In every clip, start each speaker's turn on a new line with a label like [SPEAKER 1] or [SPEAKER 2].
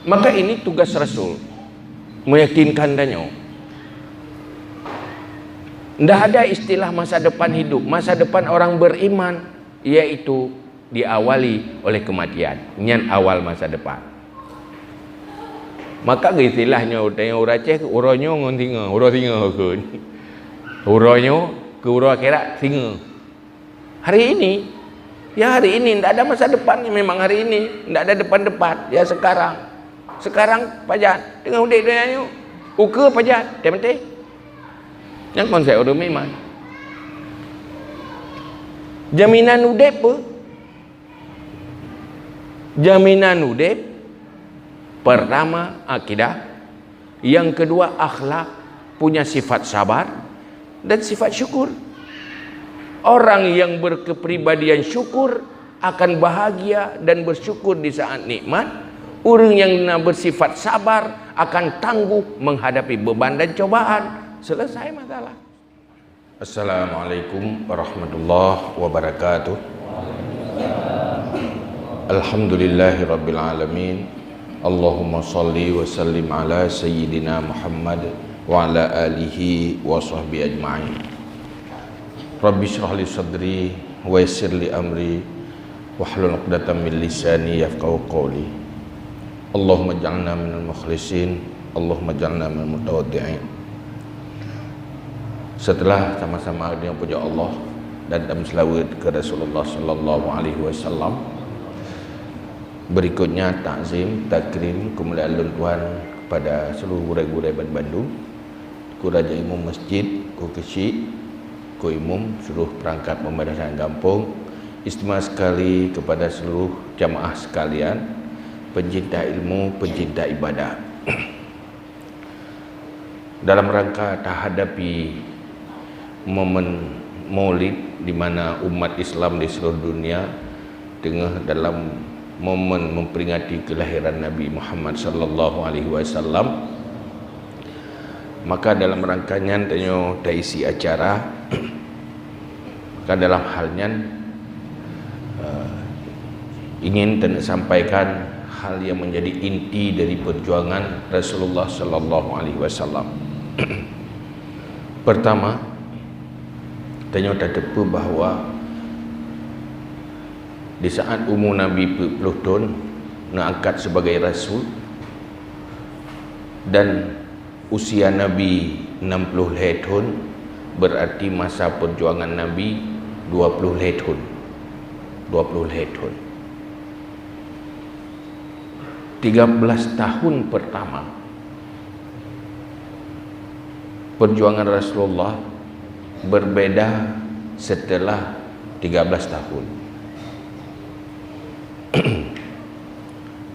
[SPEAKER 1] Maka ini tugas Rasul, meyakinkan danyo. Tidak ada istilah masa depan hidup. Masa depan orang beriman yaitu diawali oleh kematian. Nyan awal masa depan. Maka istilahnya tanya orang Aceh, uronyo ngon tinga, uro tinga kun. Uronyo ke uro akhirat tinga. Hari ini, ya hari ini tidak ada masa depan, memang hari ini tidak ada depan-depan, ya sekarang. Sekarang pajak dengan udik dia ni, uka pajak, dia penting. Yang konsep orang memang. Jaminan udip apa? Jaminan udip pertama akidah, yang kedua akhlak, punya sifat sabar dan sifat syukur. Orang yang berkepribadian syukur akan bahagia dan bersyukur di saat nikmat. Orang yang bersifat sabar akan tangguh menghadapi beban dan cobaan. Selesai masalah. Assalamualaikum warahmatullahi wabarakatuh. Alhamdulillahirabbil alamin. Allahumma salli wa sallim ala sayyidina Muhammad wa ala alihi wa sahbihi ajma'in. Rabbi shrah li sadri wa yassir li amri wahlul 'uqdatam min lisani yafqahu qawli. Allahumma ij'alna minal mukhlisin, Allahumma ij'alna minal mutawaddi'in. Setelah sama-sama dengan puja Allah dan selawat ke Rasulullah sallallahu alaihi wasallam, berikutnya takzim, takrim, kemuliaan Tuhan kepada seluruh gurai-gurai Bandung, ku raja imam masjid, ku kecil, ku imam seluruh perangkat pemberdayaan kampung, istimewa sekali kepada seluruh jamaah sekalian, pencinta ilmu, pencinta ibadah. Dalam rangka menghadapi momen Maulid di mana umat Islam di seluruh dunia tengah dalam momen memperingati kelahiran Nabi Muhammad sallallahu alaihi wasallam, maka dalam rangkanya tanyo isi acara maka dalam halnya ingin sampaikan hal yang menjadi inti dari perjuangan Rasulullah sallallahu alaihi wasallam. Pertama, tanya tepu bahawa di saat umur Nabi 40 tahun nak angkat sebagai rasul dan usia Nabi 60 tahun, berarti masa perjuangan Nabi 20 tahun. 20 tahun. 13 tahun pertama perjuangan Rasulullah berbeda setelah 13 tahun.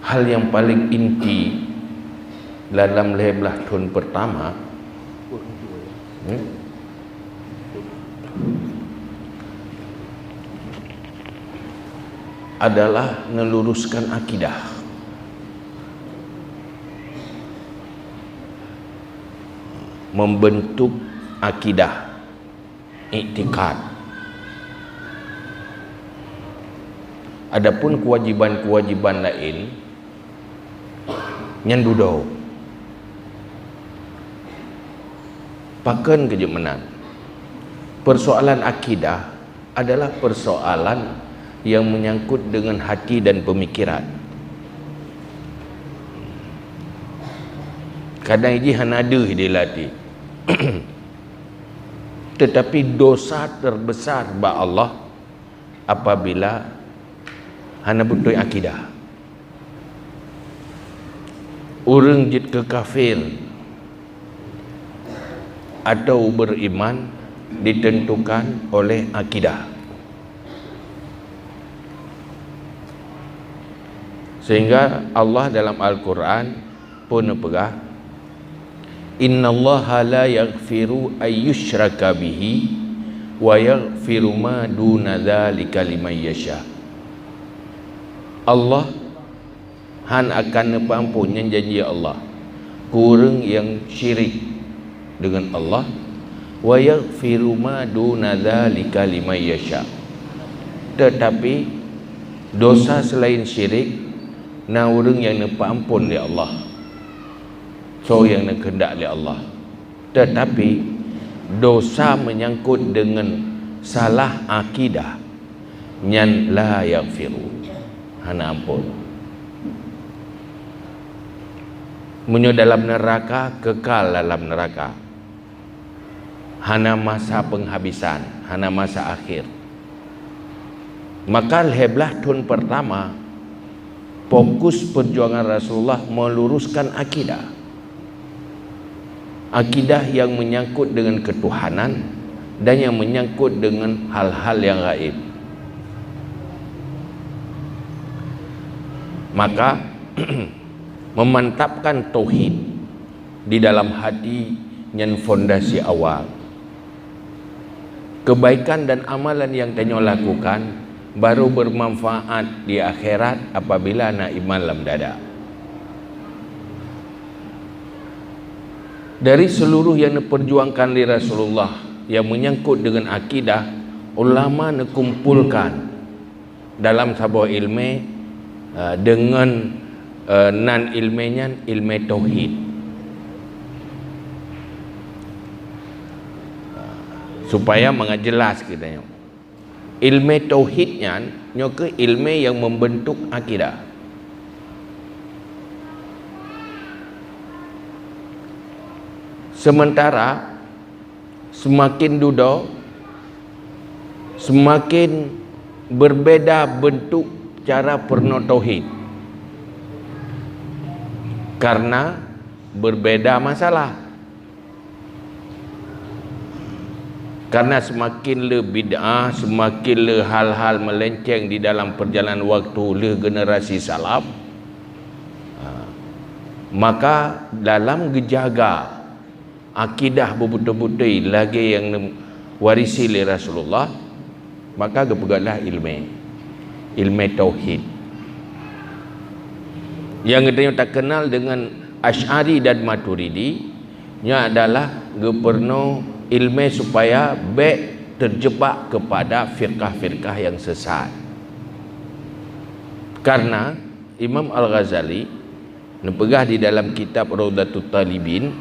[SPEAKER 1] Hal yang paling inti dalam 15 tahun pertama adalah meluruskan akidah. Membentuk akidah, iktikad. Adapun kewajiban-kewajiban lain nyandudau pakan kejemenan. Persoalan akidah adalah persoalan yang menyangkut dengan hati dan pemikiran. Kadang ini hanada dilatih. Tetapi dosa terbesar ba Allah apabila hana betul akidah. Orang jid ke kafir atau beriman ditentukan oleh akidah. Sehingga Allah dalam Al-Quran pun pegah, innallaha la yaghfiru ayyushraka bihi wa yaghfiru ma duna dzalika liman yasha. Allah han akan nepampunnya janji Allah kurang yang syirik dengan Allah, wa yaghfiru ma duna dzalika liman yasha. Tetapi dosa selain syirik na urang yang nak ampun oleh Allah, so yang nak kehendak oleh Allah. Tetapi dosa menyangkut dengan salah akidah nyan la yaghfiru, hana ampun. Munyo dalam neraka, kekal dalam neraka, hana masa penghabisan, hana masa akhir. Maka heblah tahun pertama fokus perjuangan Rasulullah meluruskan akidah, akidah yang menyangkut dengan ketuhanan dan yang menyangkut dengan hal-hal yang gaib. Maka memantapkan tauhid di dalam hati yang fondasi awal. Kebaikan dan amalan yang tenyo lakukan baru bermanfaat di akhirat apabila nak iman dalam dada. Dari seluruh yang diperjuangkan oleh Rasulullah yang menyangkut dengan akidah, ulama dikumpulkan dalam sebuah ilmu dengan non ilminya, ilmu tauhid, supaya mengajelas kita. Ilmu tauhidnya nyoke ilmu yang membentuk akidah. Sementara semakin duduk, semakin berbeda bentuk cara perno tauhid, karena berbeda masalah. Karena semakin le bid'ah, semakin le hal-hal melenceng di dalam perjalanan waktu le generasi salaf, maka dalam gejaga akidah betul-betul lagi yang warisi oleh Rasulullah, maka gepegaklah ilmu tauhid. Yang kita tak kenal dengan Asy'ari dan Maturidi nya adalah geperno ilmu supaya baik terjebak kepada firqah-firqah yang sesat. Karena Imam Al-Ghazali nepegah di dalam kitab Raudatul Talibin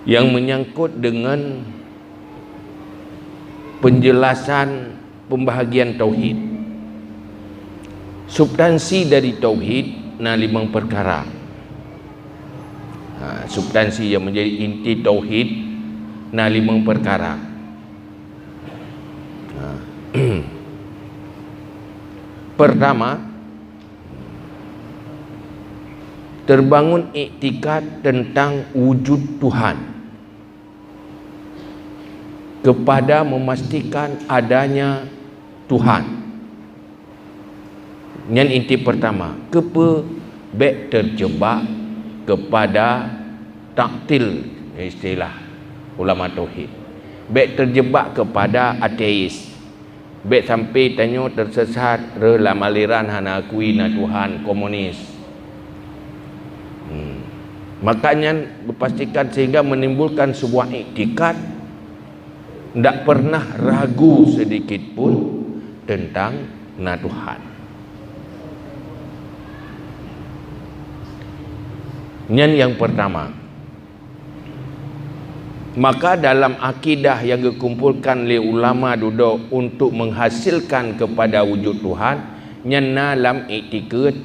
[SPEAKER 1] yang menyangkut dengan penjelasan pembahagian tauhid. Substansi dari tauhid na 5 perkara. Substansi yang menjadi inti tauhid na 5 perkara. Pertama, terbangun iktikad tentang wujud Tuhan, kepada memastikan adanya Tuhan. Yang inti pertama, kepe baik terjebak kepada taktil, istilah ulama tauhid, baik terjebak kepada ateis, baik sampai tanyo tersesat dalam aliran hana akui na Tuhan komunis. Makanya berpastikan sehingga menimbulkan sebuah iktikad tidak pernah ragu sedikit pun tentang na Tuhan. Yang pertama, maka dalam akidah yang dikumpulkan oleh ulama duduk untuk menghasilkan kepada wujud Tuhan, nyana dalam iktikad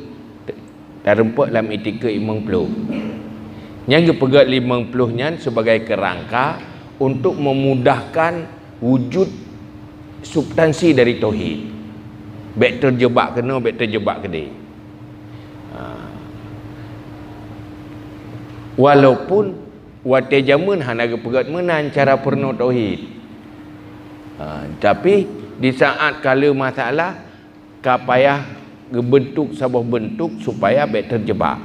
[SPEAKER 1] terempat dalam iktikad 50. Yang dipegat 50 nya sebagai kerangka untuk memudahkan wujud substansi dari tauhid. Baik terjebak kena, baik terjebak kena. Walaupun wate jamun hana gepegat menan cara perno tauhid, tapi di saat kala masalah kapayah gebentuk sebuah bentuk supaya baik terjebak.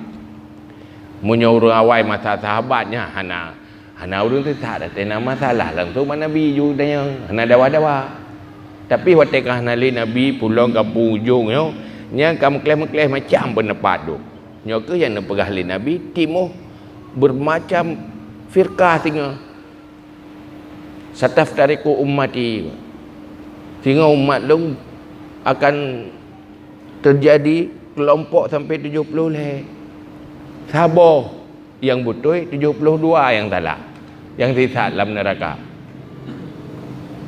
[SPEAKER 1] Munyo urang awai masa sahabatnya hana urang tu tak ada tena masalah langsung Nabi ju dan hana dawa-dawa. Tapi wate kah nali Nabi pulang kampung ujung yo nya kamu kleh macam penepat tu. Nyo ke yang nepegah li Nabi timuh bermacam firqah tinggal sataf tariku ummati, sehingga umat long akan terjadi kelompok sampai 70 leh. Sabar yang betul 72 yang salah. Yang sesat dalam neraka.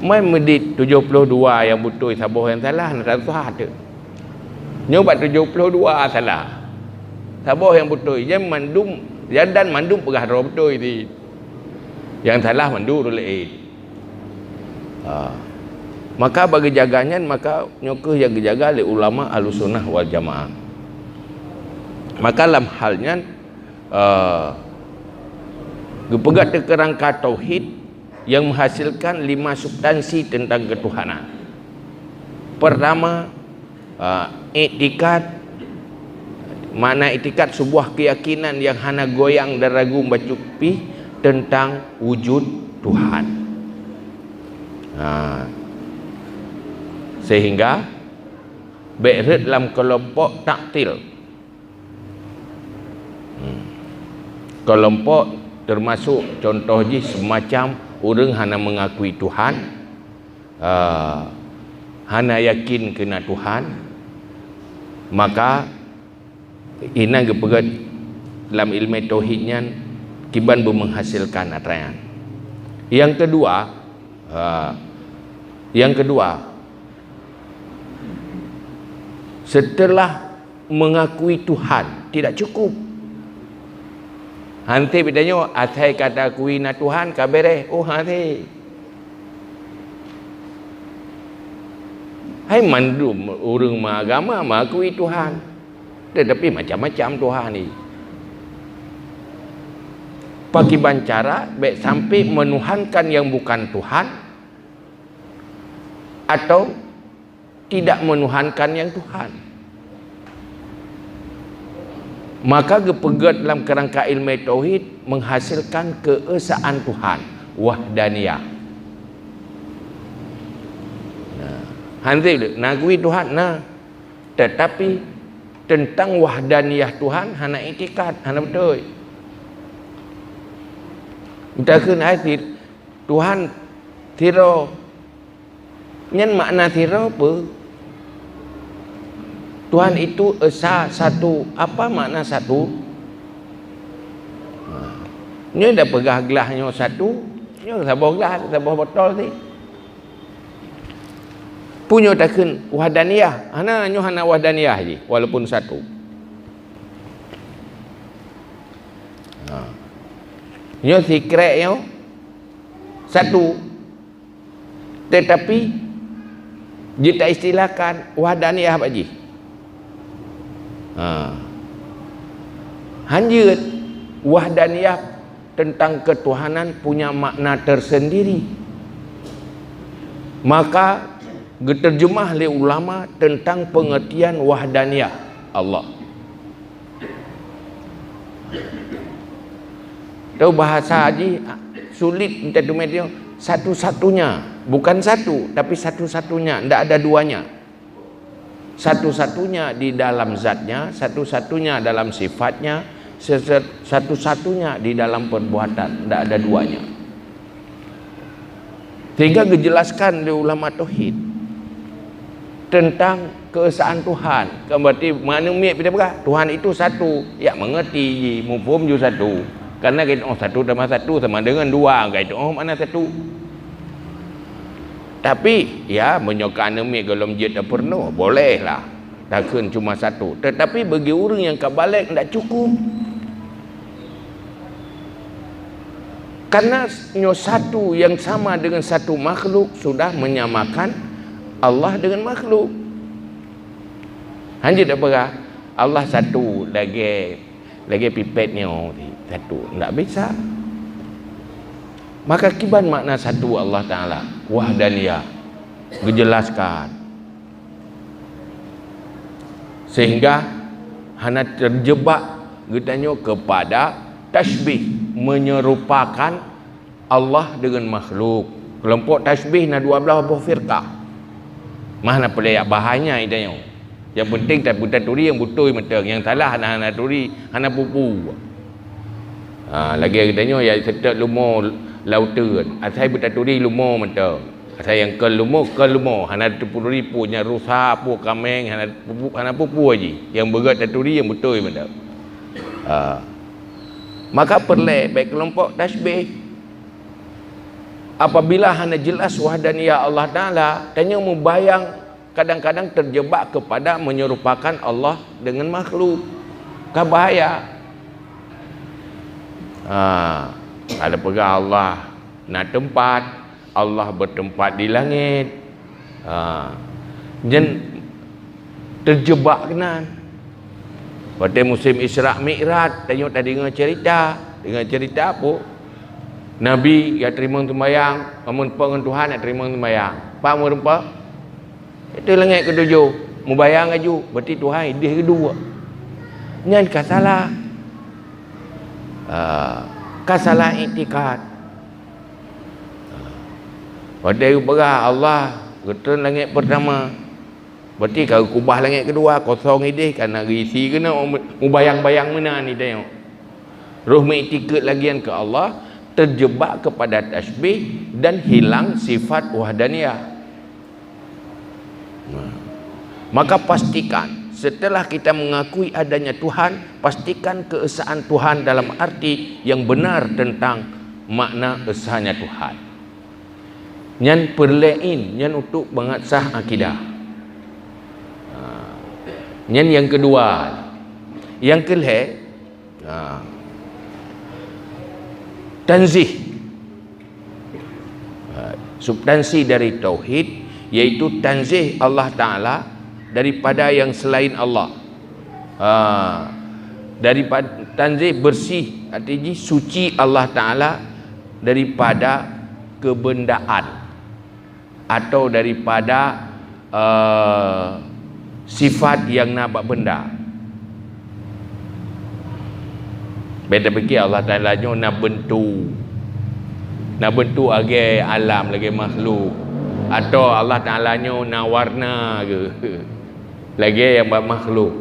[SPEAKER 1] Mai medit 72 yang betul sabar yang salah nak sesat tu. Nyobat 72 salah. Sabar yang betul je mandum jadan mandum pegah ro betul ni. Yang salah mandu lain. Maka bagi jaganya maka nyokeh yang dijaga oleh ulama Ahlussunnah wal Jamaah. Maka dalam halnya gepegat ke kerangka tauhid yang menghasilkan 5 substansi tentang ketuhanan. Pertama, iktikad. Makna iktikad sebuah keyakinan yang hana goyang dan ragu bacupi tentang wujud Tuhan. Sehingga berada dalam kelompok taktil. Kelompok termasuk contoh je semacam orang hana mengakui Tuhan, hana yakin kena Tuhan, maka ina gepegat dalam ilmu tauhidnya kiban menghasilkan atrayan. Yang kedua, setelah mengakui Tuhan tidak cukup. Hanti bedanya atai kata akui na Tuhan kabere. Oh hanti. Hai mandum orang agama mengakui Tuhan. Tetapi macam-macam Tuhan ni. Pakai bancara baik sampai menuhankan yang bukan Tuhan atau tidak menuhankan yang Tuhan. Maka gepegat dalam kerangka ilmu tauhid menghasilkan keesaan Tuhan, wahdaniyah. Hanti nagui Tuhan tetapi tentang wahdaniyah Tuhan hana itikad, hana betul. Utakun ayat Tuhan tiro. Nyen makna tiro apa? Tuhan itu esa satu. Apa makna satu? Nyo dah pegah gelahnya satu. Nyo sabar gelah, sabar botol ni. Punya takun wahdaniyah. Nyo hana wahdaniyah je walaupun satu. Nyo sikreknya satu. Tetapi kita istilahkan wahdaniyah apa je? Hanya wahdaniyah tentang ketuhanan punya makna tersendiri. Maka diterjemah oleh ulama tentang pengertian wahdaniyah Allah. Tahu bahasa haji sulit minta tumetio satu-satunya, bukan satu tapi satu-satunya, tidak ada duanya. Satu-satunya di dalam zatnya, satu-satunya dalam sifatnya, satu-satunya di dalam perbuatan, tidak ada duanya. Sehingga dijelaskan oleh ulama tauhid tentang keesaan Tuhan. Berarti mana kita berkata Tuhan itu satu, ya mengerti, mufhum juga satu. Karena kita satu tambah satu sama dengan dua, kita mana satu. Tapi ya menyokan mi kalau menjadi penuh bolehlah. Takkan cuma satu. Tetapi bagi orang yang kabalik tidak cukup. Karena satu yang sama dengan satu makhluk sudah menyamakan Allah dengan makhluk. Hanya tak berah Allah satu lagi pipetnya satu, tidak bisa. Maka kiban makna satu Allah Ta'ala wahdaniyah dijelaskan sehingga hana terjebak getanya kepada tasbih, menyerupakan Allah dengan makhluk. Kelompok tasbih na 12 buah firqah. Mana pelayak bahanya idanya. Yang penting tak buta turi yang betul mentang, yang salah hana turi hana pupu. Lagi katanya ya setek lumo lautan. Asai buta turi lumo mentang. Saya yang kelumo hana tepuri punya rusa pu kameng hana pupu aji yang berat daturi yang betul benda. Maka perle baik kelompok tasbih apabila hana jelas wahdaniyah Allah Taala tanya membayang kadang-kadang terjebak kepada menyerupakan Allah dengan makhluk. Kan bahaya. Ada pegang Allah nak tempat, Allah bertempat di langit. Dan terjebak kenan. Pada musim Isra' Mi'raj, tengok tadi dengar cerita apa? Nabi yang terima sembahyang, amun pengen Tuhan nak terima sembahyang. Faham rumpa? Itu langit ketujuh. Membayang aju, berarti Tuhan idih kedua. Nyan kasalah. Kasalah iktikad. Pada berah Allah betul langit pertama. Berarti kalau kubah langit kedua kosong idih kerana risi kena membayang-bayang mana ni tengok. Roh mengiktikad lagian ke Allah terjebak kepada tasbih dan hilang sifat wahdaniyah. Maka pastikan setelah kita mengakui adanya Tuhan, pastikan keesaan Tuhan dalam arti yang benar tentang makna esahnya Tuhan. Nyan perlein, nyan untuk mengasah akidah. Nyan yang kedua, yang kelih, tanzih, substansi dari tauhid, yaitu tanzih Allah Ta'ala daripada yang selain Allah. Daripada tanzih bersih, artinya suci Allah Ta'ala daripada kebendaan atau daripada sifat yang nampak benda. Beda fikir Allah Ta'ala nyo nak bentuk lagi alam lagi makhluk, atau Allah Ta'ala nyo nak warna ke lagi yang makhluk.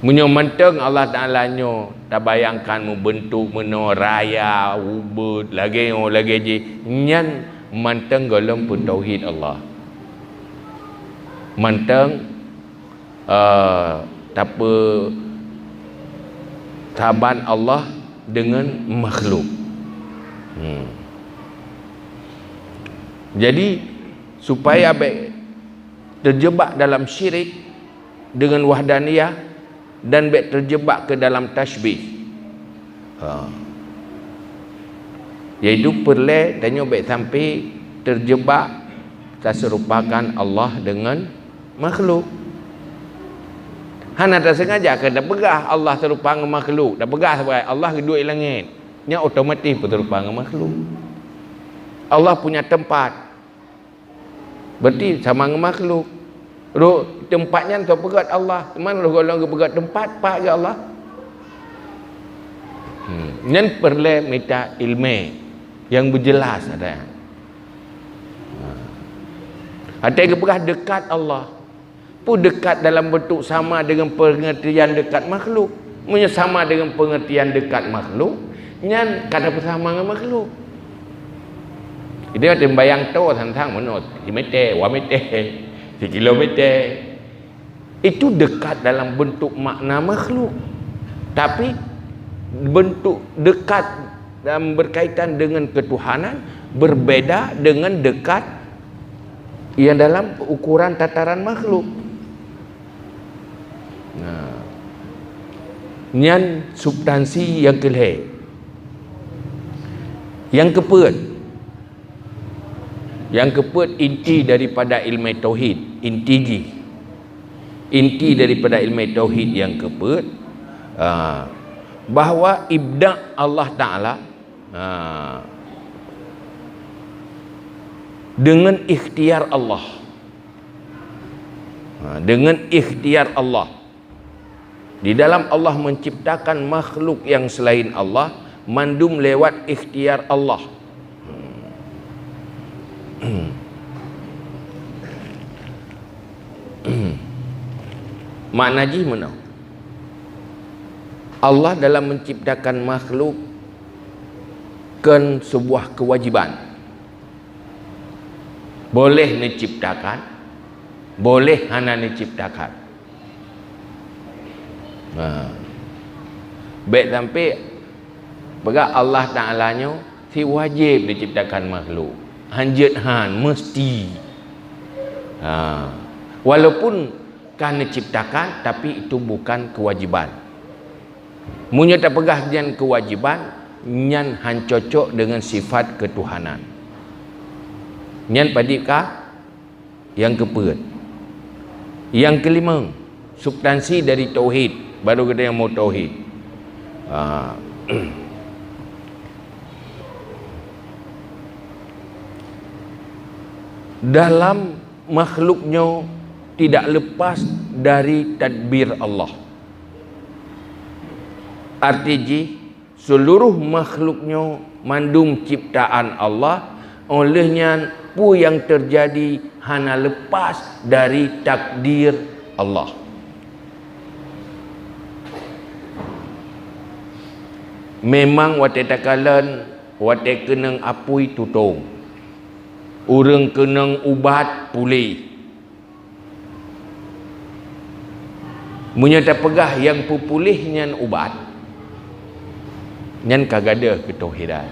[SPEAKER 1] Munyo menteng Allah Ta'ala nyo tak bayangkan membentuk menoraya ubud lagi je nyan menteng golong pun tauhid Allah. Menteng apa taban Allah dengan makhluk. Jadi supaya baik terjebak dalam syirik dengan wahdaniyah dan baik terjebak ke dalam tasbih, iaitu perle tanya baik sampai terjebak tak serupakan Allah dengan makhluk. Hana tak sengaja ke dah pegah Allah serupa dengan makhluk, dah pegah sebagai Allah kedua langit, nya otomatis pun serupa dengan makhluk. Allah punya tempat, berarti sama dengan makhluk. Roh tempatnya tu pegat Allah. Mana roh golong ke pegat tempat pak ke Allah. Nan perle minta ilmu yang berjelas ada. Ada yang pegah dekat Allah. Pun dekat dalam bentuk sama dengan pengertian dekat makhluk. Punya sama dengan pengertian dekat makhluk. Nyan kada bersama dengan makhluk. Dia ada bayang tu tentang menurut 1 meter, 2 meter, 1 kilometer. Itu dekat dalam bentuk makna makhluk. Tapi bentuk dekat dan berkaitan dengan ketuhanan berbeda dengan dekat yang dalam ukuran tataran makhluk. Nyan substansi yang kelih. Yang keempat inti daripada ilmu tauhid, inti daripada ilmu tauhid yang keempat, bahawa ibda' Allah Ta'ala dengan ikhtiar Allah, di dalam Allah menciptakan makhluk yang selain Allah mandum lewat ikhtiar Allah. Makna ji mana? Allah dalam menciptakan makhluk sebuah kewajiban. Boleh diciptakan, boleh hana diciptakan. Baik sampai bagi Allah Ta'ala nya si wajib diciptakan makhluk. Hanjat mesti. Walaupun kan diciptakan, tapi itu bukan kewajiban. Munya tak pegah jangan kewajiban, nyan han cocok dengan sifat ketuhanan. Nyan padikah? Yang keempat. Yang kelima, substansi dari tauhid. Baru kita yang mau tauhid. Dalam makhluknya tidak lepas dari tadbir Allah. Artinya seluruh makhluknya mandum ciptaan Allah, olehnya pu yang terjadi hanya lepas dari takdir Allah. Memang wate takalan wate kenang apui tutong, urang kenang ubat pulih. Munya tak pegah yang pupulih nyan ubat, nyan kagada ketauhidan.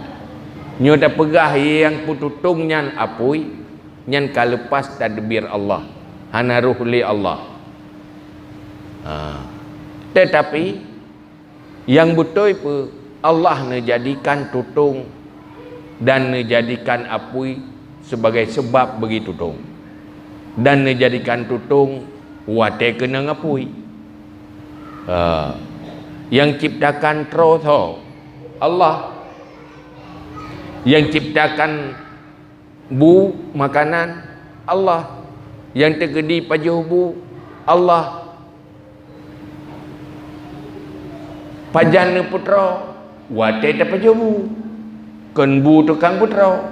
[SPEAKER 1] Nyo tak pegah yang pututung nyan apui, nyan kalepas tadbir Allah, hana ruhli Allah. Tetapi yang betul pun Allah menjadikan tutung dan menjadikan apui sebagai sebab bagi tutung, dan menjadikan tutung wate kena ngapui. Yang ciptakan troso Allah, yang ciptakan bu makanan Allah, yang tergedi pajuh bu Allah, pajana putra wate ta pajuh bu kan bu tukang putra,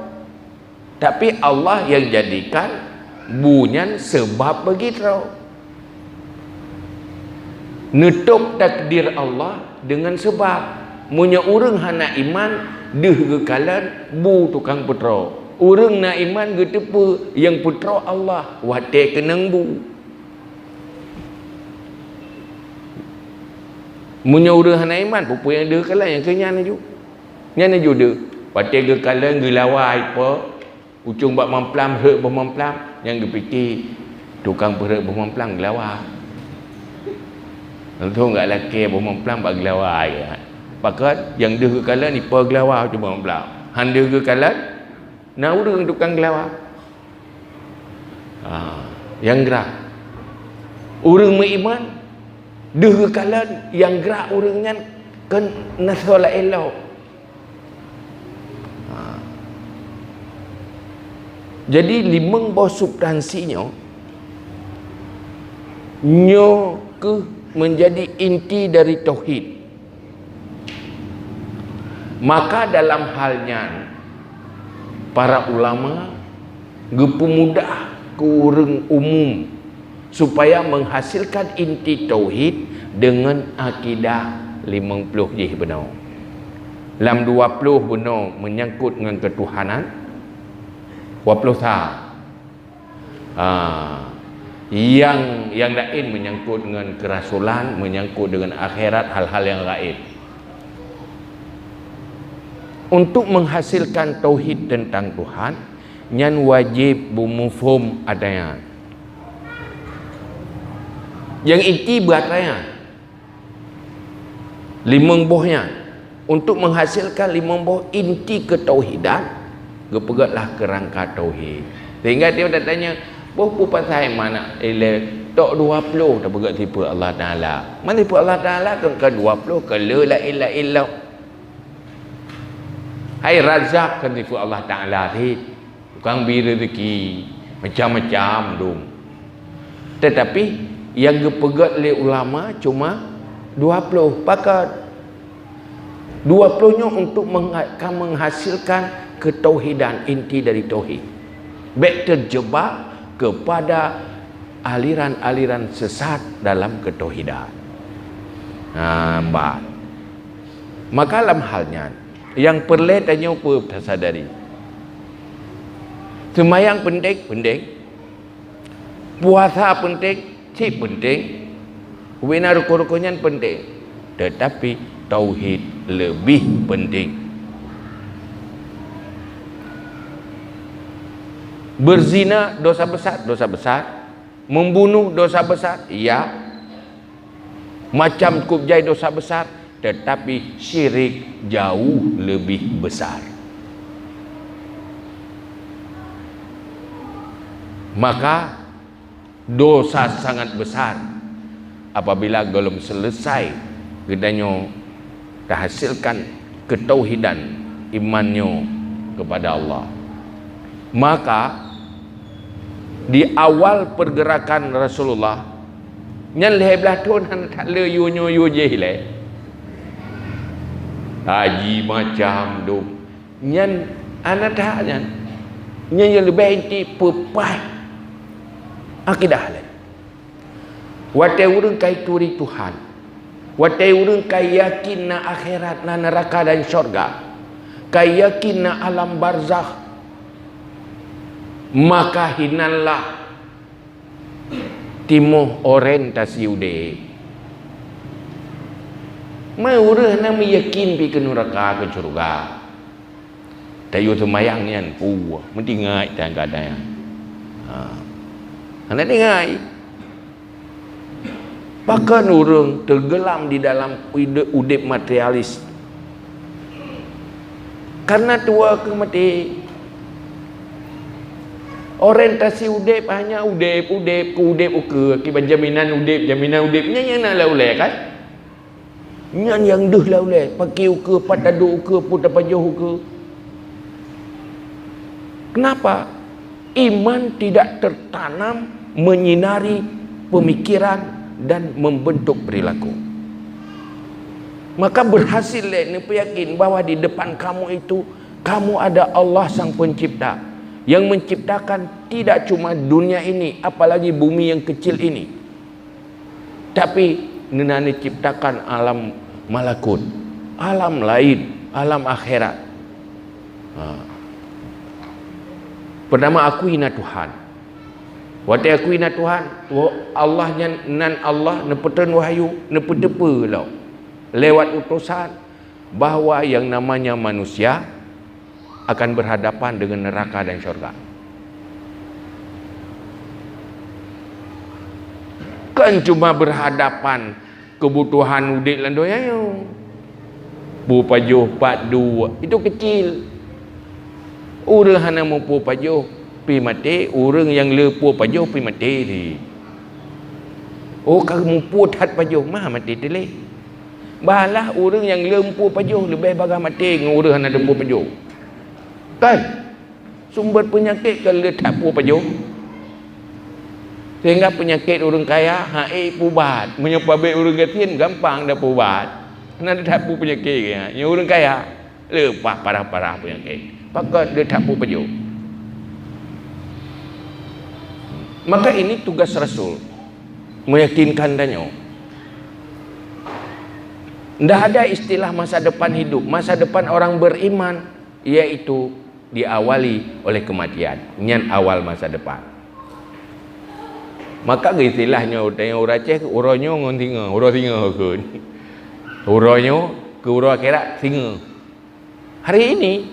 [SPEAKER 1] tapi Allah yang jadikan bunyan sebab begitu. Nutup takdir Allah dengan sebab. Munya urang hana iman deh gekalan bu tukang putra. Urang na iman getepe yang putra Allah wate kenang bu. Munya urang hana iman pupu yang deh kalan yang kenyan aju. Nyan aju deh. Wate gekalan gelawai pa ucung bak mamplam hek bermamplam yang gepikir tukang perek bermamplam gelawai. Tentu enggak laki bermamplam bak gelawai. Pakat yang dia kekalan ni pa gelawai cuba mamplam. Han dia kekalan na urang tukang gelawai. Yang gerak. Urang beriman dia kekalan yang gerak urangnya kan nasala elau. Jadi limang bawah substansinya nyo ke menjadi inti dari tauhid. Maka dalam halnya para ulama gepemudah ke urang umum supaya menghasilkan inti tauhid dengan akidah 50 jih benar. Dalam 20 benar menyangkut dengan ketuhanan, 20 yang lain menyangkut dengan kerasulan, menyangkut dengan akhirat, hal-hal yang gaib. Untuk menghasilkan tauhid tentang Tuhan, nyan wajib bumufum adanya. Yang inti beratnya limang bohnya. Untuk menghasilkan limang boh inti ketauhidan, gepegatlah kerangka tauhid. Sehingga dia tanya, boh pasal mana? Tok 20 dah pegat tipu Allah Taala. Mana tipu Allah Taala kan ke 20 ke la ilaha illallah. Hai Razak kan tipu Allah Ta'ala ni, tukang beri rezeki macam-macam dong. Tetapi yang dipegat oleh ulama cuma 20 pakat. 20 nya untuk menghasilkan ketauhidan, inti dari tauhid. Baik terjebak kepada aliran-aliran sesat dalam ketauhidan. Maka dalam halnya Yang perlu tanya apa sadari. Semayang penting. Puasa penting, cik penting. Wina rukun-rukunnya penting. Tetapi tauhid lebih penting. Berzina dosa besar. Membunuh dosa besar, ya. Macam kubjai dosa besar, tetapi syirik jauh lebih besar. Maka dosa sangat besar apabila belum selesai gedanya terhasilkan ketauhidan imannya kepada Allah. Maka di awal pergerakan Rasulullah nyan leh belah tun han tak le yu je le haji macam dum nyan anata nyan yang lebih inti pepai akidah le wate urang kai turi Tuhan, wate urang kai yakin na akhirat na neraka dan syurga, kai yakin na alam barzakh, maka hinanlah timuh orientasi ude maurah na meyakin pi ke neraka ke syurga tayu semayang nyan puah mesti ngai dan kadang anak dengai bahkan orang tergelam di dalam udip materialis karena tua ke mati. Orientasi udip hanya udip ke akibat jaminan udip nya yang nak laulai kan yang deh laulai pakai ke patadu ke putar pajuh ke. Kenapa? Iman tidak tertanam menyinari pemikiran dan membentuk perilaku. Maka berhasil yakin bahwa di depan kamu itu kamu ada Allah sang pencipta yang menciptakan tidak cuma dunia ini, apalagi bumi yang kecil ini, tapi nenani ciptakan alam malakut, alam lain, alam akhirat. Pertama akui na Tuhan. Waktu akui na Tuhan, Allah nan Allah nepeten wahyu, nepetepe lau lewat utusan bahwa yang namanya manusia akan berhadapan dengan neraka dan syurga. Kan cuma berhadapan kebutuhan udik landoya yo. Bu pajuh 42 itu kecil. Urang hana mampu pajuh pi mati, urang yang lepu pajuh pi mati di. Oh kamu putat pajuh mah mati tele. Balah urang yang lempu pajuh lebih bagai mati dengan urang hana lempu pajuh. Kan sumber penyakit kalau dia tak pu pajuh sehingga penyakit orang kaya pubat menyebabkan orang gatin gampang dah pubat kerana dia tak pu penyakit yang orang kaya lepas parah-parah penyakit maka dia tak pu pajuh. Maka ini tugas Rasul meyakinkan danyo tidak ada istilah masa depan hidup. Masa depan orang beriman iaitu diawali oleh kematian, nyan awal masa depan. Maka istilahnya tanya orang Aceh uronyo ngon tinga, uro tinga ke. Uronyo ke uro akhirat tinga. Hari ini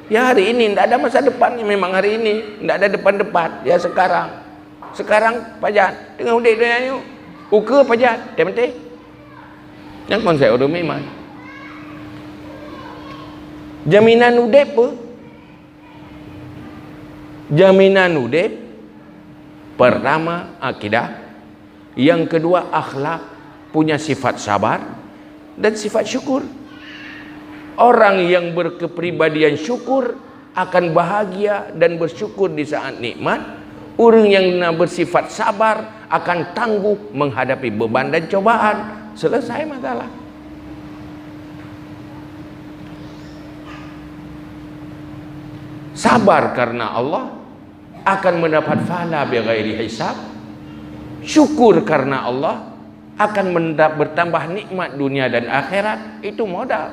[SPEAKER 1] tidak ada masa depannya, memang hari ini tidak ada depan-depan, ya sekarang pajat tengah udik dia nyo. Uke pajat, temete. Yang konsep orang iman. Jaminan udip apa? Jaminan udip pertama akidah, yang kedua akhlak, punya sifat sabar dan sifat syukur. Orang yang berkepribadian syukur akan bahagia dan bersyukur di saat nikmat. Orang yang bersifat sabar akan tangguh menghadapi beban dan cobaan. Selesai masalah. Sabar karena Allah akan mendapat pahala bighairi hisab. Syukur karena Allah akan bertambah nikmat dunia dan akhirat. Itu modal.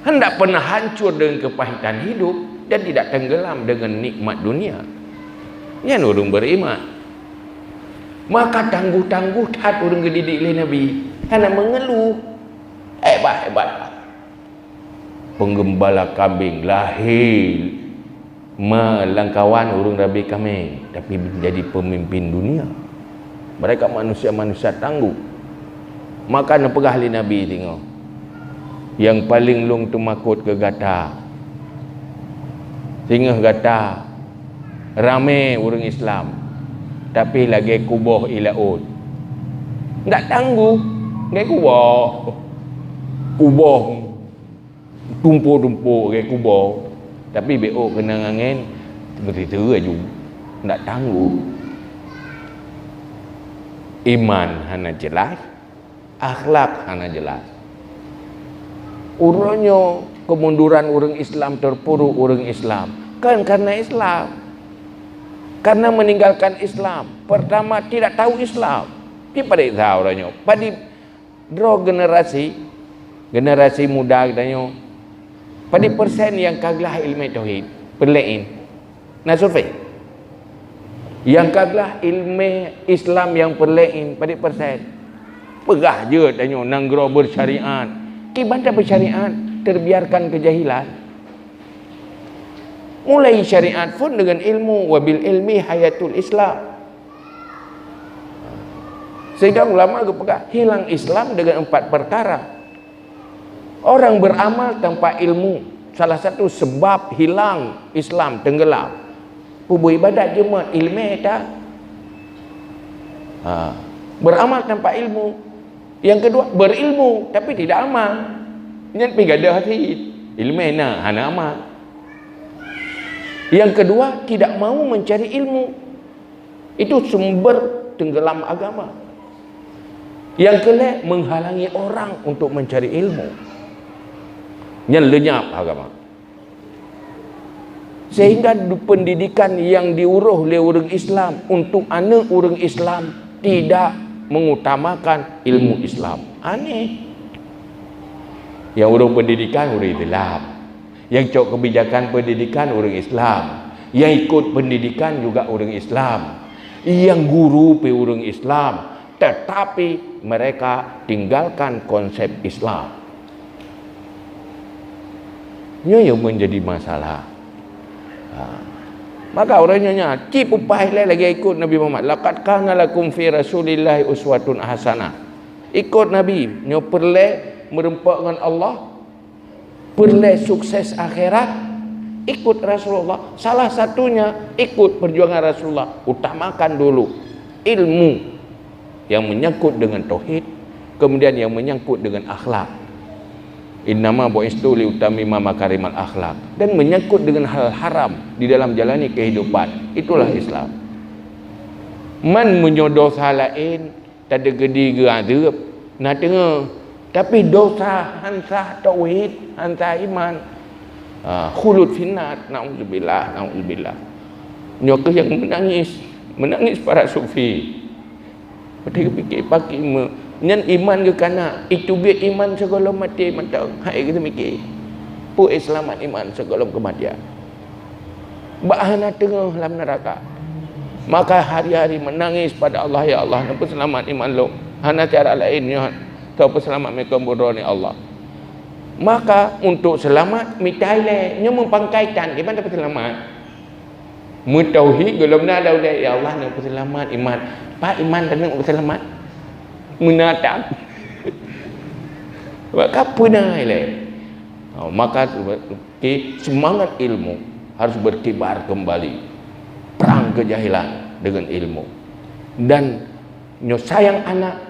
[SPEAKER 1] hendak pernah hancur dengan kepahitan hidup dan tidak tenggelam dengan nikmat dunia. Yang orang beriman. Maka tangguh-tangguh tat orang gedidik oleh Nabi. Karena mengeluh. Hebat-hebat. Penggembala kambing lahir melangkawan urung rabi kambing, tapi menjadi pemimpin dunia. Mereka manusia-manusia tangguh. Maka nak pegah li Nabi tengok. Yang paling long tu makut ke gata. Singgah gata. Ramai orang Islam. Tapi lagi kubuh ilaut. Tak tangguh. Lagi kubuh. Kubuh. Tumpuk-tumpuk lagi kubuh. Tapi BO kena angin cerita aja. Tak tangguh. Iman hana jelas, akhlak hana jelas. Urangnya kemunduran orang Islam, terpuruk orang Islam kan karena Islam. Karena meninggalkan Islam. Pertama tidak tahu Islam. Dia pada tahu orangnya. Pada draw generasi muda katanya. Pada persen yang kaglah ilmu tauhid, perlain. Nah survei. Yang kaglah ilmu Islam yang perlain pada persen. Pegah je tanya nanggro bersyariat. Kibanda bersyariat terbiarkan kejahilan. Mulai syariat pun dengan ilmu, wabil ilmi hayatul Islam. Sehingga ulama kepegah hilang Islam dengan 4 perkara. Orang beramal tanpa ilmu, salah satu sebab hilang Islam, tenggelam. Pubu ibadat cuma ilmu tak. Beramal tanpa ilmu. Yang kedua, berilmu tapi tidak amal. Yang tiga dah hati. Ilmu nak hana amal. Yang kedua, tidak mau mencari ilmu. Itu sumber tenggelam agama. Yang kelima, menghalangi orang untuk mencari ilmu. Yang lenyap agama. Sehingga pendidikan yang diuruh oleh orang Islam untuk anak orang Islam tidak mengutamakan ilmu Islam. Aneh. Yang urus pendidikan orang Islam. Yang cok kebijakan pendidikan orang Islam. Yang ikut pendidikan juga orang Islam. Yang guru pe orang Islam. Tetapi mereka tinggalkan konsep Islam. Ini yang menjadi masalah. Maka orangnya cip upah lagi ikut Nabi Muhammad. Laqad kana lakum fi Rasulillahi uswatun hasanah. Ikut Nabi, nyo perle merempakkan Allah, perle sukses akhirat, ikut Rasulullah. Salah satunya ikut perjuangan Rasulullah. Utamakan dulu ilmu yang menyangkut dengan tauhid, kemudian yang menyangkut dengan akhlak. Innama bu'istu liutamima makarimal akhlak, dan menyangkut dengan hal haram di dalam jalani kehidupan. Itulah Islam. Man menyodoh salain tak ada gedi ke adab nak dengar, tapi dosa hansah tauhid, hansah iman, khulud finnat, na'udzubillah. Nyokah yang menangis para sufi. Pada fikir pakai nyan iman ke kana itu biar iman segala mati mentang. Hai kita mikir pu selamat iman segala kematian. Bahana tengah dalam neraka. Maka hari-hari menangis pada Allah, ya Allah, nampu selamat iman lo. Hana cara lainnya tau selamat mereka bodoh ni Allah. Maka untuk selamat mitai nya mempangkaitan gimana dapat selamat? Mutauhid belum ada udah, ya Allah nampu selamat iman. Pak iman dan nampu selamat. Menatang maka punah maka semangat ilmu harus berkibar kembali, perang kejahilan dengan ilmu, dan sayang anak,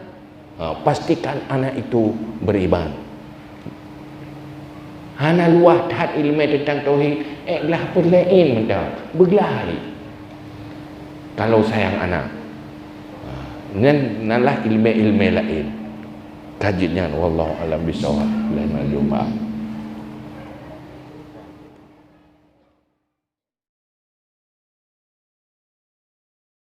[SPEAKER 1] pastikan anak itu beriman. Hana luah tahat ilmu tentang tauhid lah perlain mentang berlari. Kalau sayang anak nalah ilmu lain kajinya wallahu alam bisawab. Lain jumpa.